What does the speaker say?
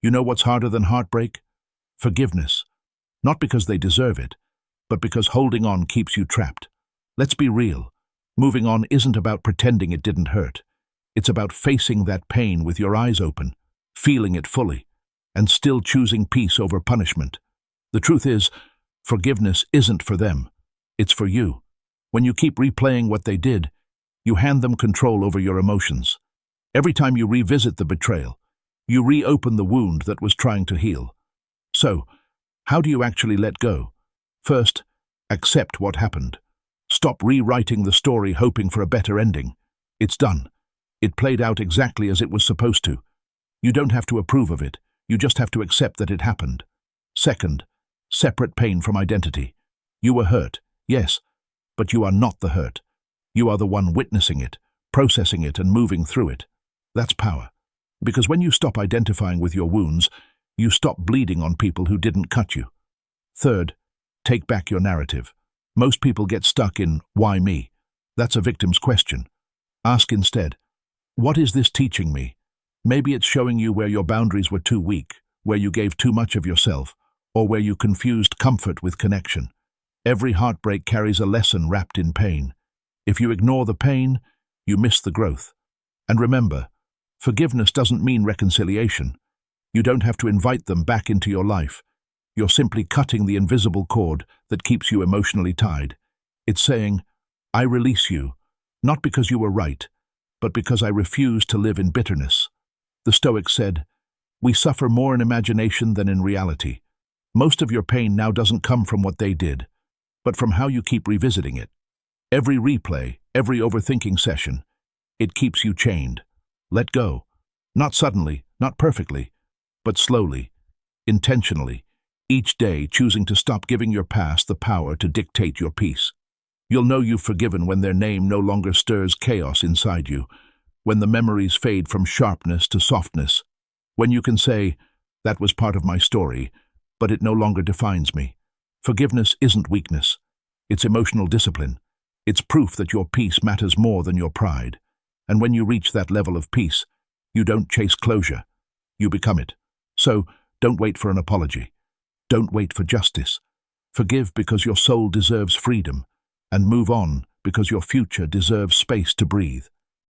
You know what's harder than heartbreak? Forgiveness. Not because they deserve it, but because holding on keeps you trapped. Let's be real. Moving on isn't about pretending it didn't hurt. It's about facing that pain with your eyes open, feeling it fully, and still choosing peace over punishment. The truth is, forgiveness isn't for them. It's for you. When you keep replaying what they did, you hand them control over your emotions. Every time you revisit the betrayal, you reopen the wound that was trying to heal. So, how do you actually let go? First, accept what happened. Stop rewriting the story hoping for a better ending. It's done. It played out exactly as it was supposed to. You don't have to approve of it. You just have to accept that it happened. Second, separate pain from identity. You were hurt, yes, but you are not the hurt. You are the one witnessing it, processing it, and moving through it. That's power. Because when you stop identifying with your wounds, you stop bleeding on people who didn't cut you. Third, take back your narrative. Most people get stuck in, why me? That's a victim's question. Ask instead, what is this teaching me? Maybe it's showing you where your boundaries were too weak, where you gave too much of yourself, or where you confused comfort with connection. Every heartbreak carries a lesson wrapped in pain. If you ignore the pain, you miss the growth. And remember, forgiveness doesn't mean reconciliation. You don't have to invite them back into your life. You're simply cutting the invisible cord that keeps you emotionally tied. It's saying, I release you, not because you were right, but because I refuse to live in bitterness. The Stoics said, we suffer more in imagination than in reality. Most of your pain now doesn't come from what they did, but from how you keep revisiting it. Every replay, every overthinking session, it keeps you chained. Let go. Not suddenly, not perfectly, but slowly, intentionally, each day choosing to stop giving your past the power to dictate your peace. You'll know you've forgiven when their name no longer stirs chaos inside you, when the memories fade from sharpness to softness, when you can say, that was part of my story, but it no longer defines me. Forgiveness isn't weakness. It's emotional discipline. It's proof that your peace matters more than your pride. And when you reach that level of peace, you don't chase closure. You become it. So, don't wait for an apology. Don't wait for justice. Forgive because your soul deserves freedom, and move on because your future deserves space to breathe.